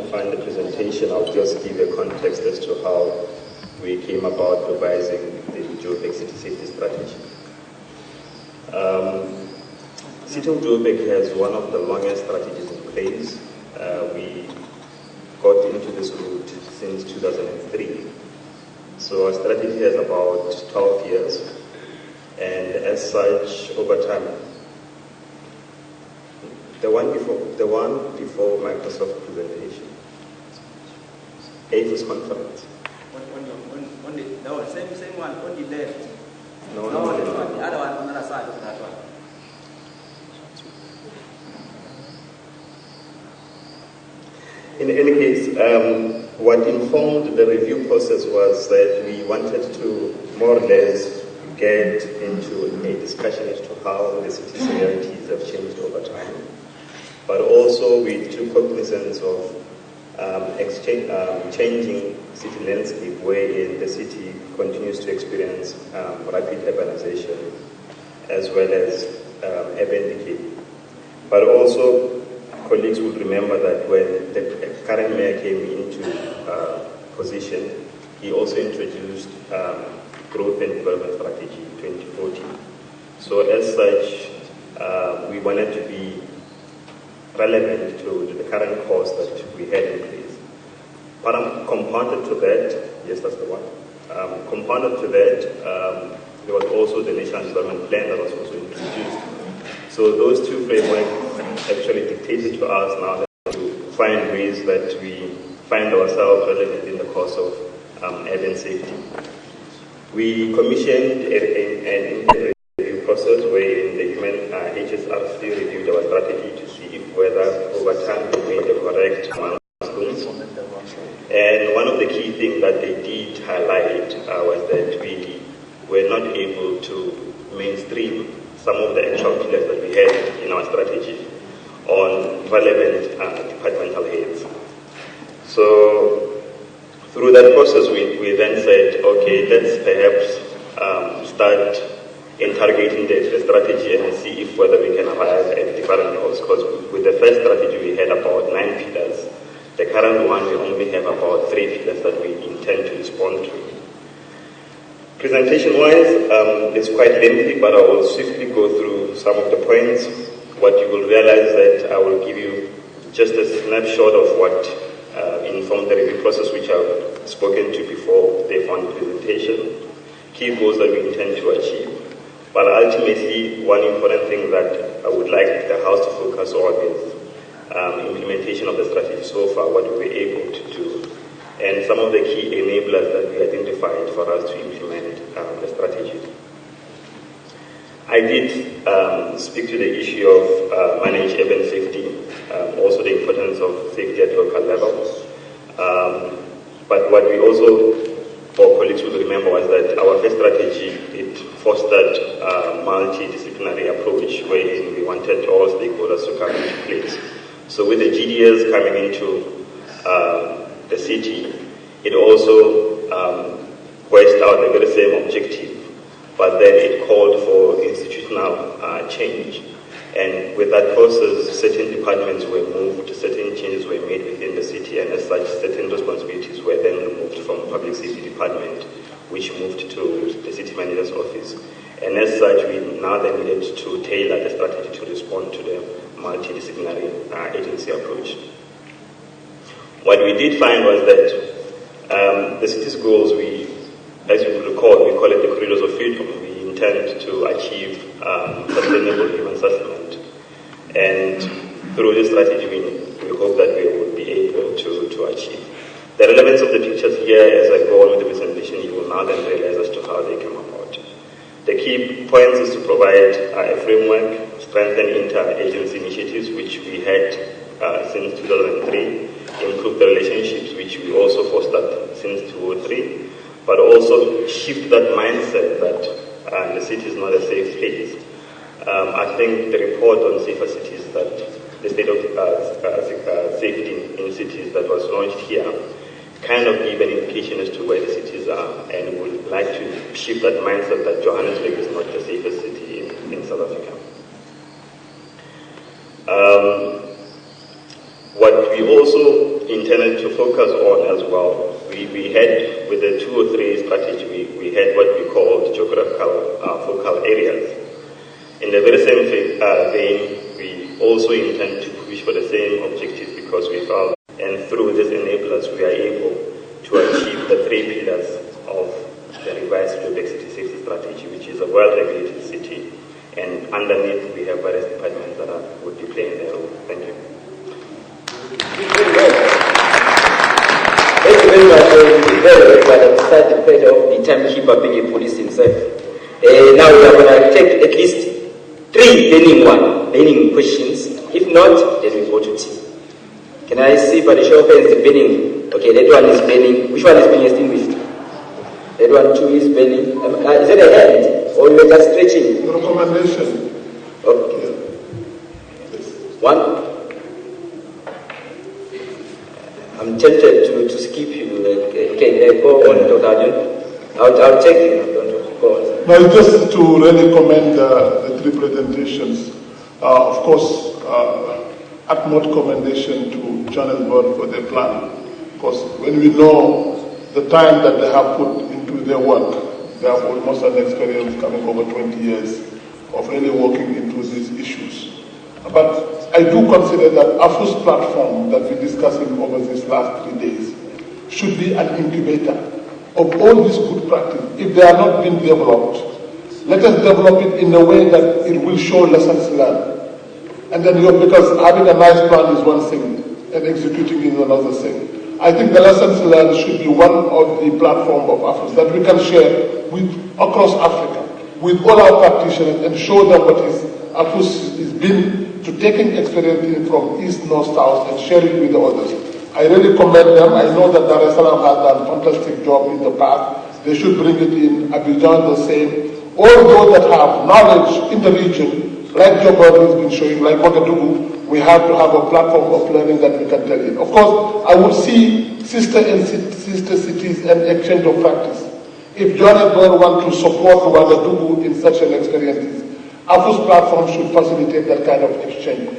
Find the presentation, I'll just give a context as to how we came about revising the Joburg City Safety Strategy. City of Joburg has one of the longest strategies in place. We got into this route since 2003. So our strategy has about 12 years, and as such, over time, the one before Microsoft presentation, AFUS conference. No, same one, only left. No, the other one on the other side of that one. In any case, what informed the review process was that we wanted to more or less get into a discussion as to how the city's realities have changed over time. But also we took cognizance of changing city landscape wherein the city continues to experience rapid urbanization as well as urban decay. But also, colleagues would remember that when the current mayor came into position, he also introduced Growth and Development Strategy 2014. So as such, we wanted to be relevant to the current course that we had in place. But compounded to that, yes, that's the one. Compounded to that, there was also the National Development Plan that was also introduced. So those two frameworks actually dictated to us now that to find ways that we find ourselves relevant in the course of urban safety. We commissioned an review process wherein the human HSRC reviewed our strategy to see if whether over time we made the correct milestones. And one of the key things that they did highlight was that we were not able to mainstream some of the actual pillars that we had in our strategy on relevant departmental heads. So through that process, we then said, okay, let's perhaps start interrogating the strategy and see if whether we can arrive at different goals. Because with the first strategy, we had about 9 pillars. The current one, we only have about 3 pillars that we intend to respond to. Presentation-wise, it's quite lengthy, but I will swiftly go through some of the points. What you will realize that I will give you just a snapshot of what informed the review process, which I've spoken to before the fund presentation, key goals that we intend to achieve. But ultimately, one important thing that I would like the House to focus on is implementation of the strategy so far, what we were able to do, and some of the key enablers that we identified for us to implement the strategy. I did speak to the issue of managed urban safety, also the importance of safety at local levels. But what we also, our colleagues will remember, was that our first strategy, it fostered a multidisciplinary approach wherein we wanted all stakeholders to come into place. So with the GDS coming into the city, it also voiced out the very same objective, but then it called for institutional change. And with that process, certain departments were moved, certain changes were made within the city, and as such, certain responsibilities were then removed from Public Safety Department, which moved to the City Manager's Office. And as such, we now then needed to tailor the strategy to respond to the multidisciplinary agency approach. What we did find was that the city's goals, as you will recall, we call it the corridors of freedom. We intend to achieve sustainable human settlement. And through this strategy, we hope that we will be able to achieve. The relevance of the pictures here, as I go on with the presentation, you will now then realize as to how they come about. The key points is to provide a framework, strengthen inter-agency initiatives, which we had since 2003, improve the relationships, which we also fostered since 2003, but also shift that mindset that the city is not a safe place. I think the report on safer cities, that the state of safety in cities that was launched here, kind of give an indication as to where the cities are, and we would like to shift that mindset that Johannesburg is not the safest city in South Africa. What we also intended to focus on as well. We had, with the 2 or 3 strategy, we had what we called geographical focal areas. In the very same vein, we also intend to push for the same objectives because we felt, and through these enablers, we are able to achieve the 3 pillars of the revised Joburg City Safety Strategy, which is a well-regulated city, and underneath we have various departments that would be playing their role. Thank you. Thank you very much. But I'm sad the pleasure of the timekeeper being a police himself. Now we are going to take at least 3 burning questions. If not, then we go to T. Can I see by the show of hands the burning? Okay, that one is burning. Which one is being extinguished? That one too is burning. Is that a hand? Or you were just stretching? Recommendation. Okay. One. I'm tempted to skip you. Okay, go on, Dr. Arjun. I'll take you. Don't go on. No, just to really commend the 3 presentations. Of course, utmost commendation to Johannesburg for their plan. Because when we know the time that they have put into their work, they have almost an experience coming over 20 years of really working into these issues. But I do consider that AFUS platform that we're discussing over these last 3 days should be an incubator of all this good practice. If they are not being developed, let us develop it in a way that it will show lessons learned. And then, because having a nice plan is one thing, and executing is another thing. I think the lessons learned should be one of the platform of AFUS that we can share with across Africa, with all our practitioners, and show them what is AFUS is been to taking experience from East, North, South, and sharing with the others. I really commend them. I know that Dar es Salaam has done a fantastic job in the past. They should bring it in. Abidjan the same. All those that have knowledge in the region, like Joburg has been showing, like Ouagadougou, we have to have a platform of learning that we can tell in. Of course, I would see sister cities and exchange of practice. If Johannesburg want to support Ouagadougou in such an experience, AFUS platform should facilitate that kind of exchange.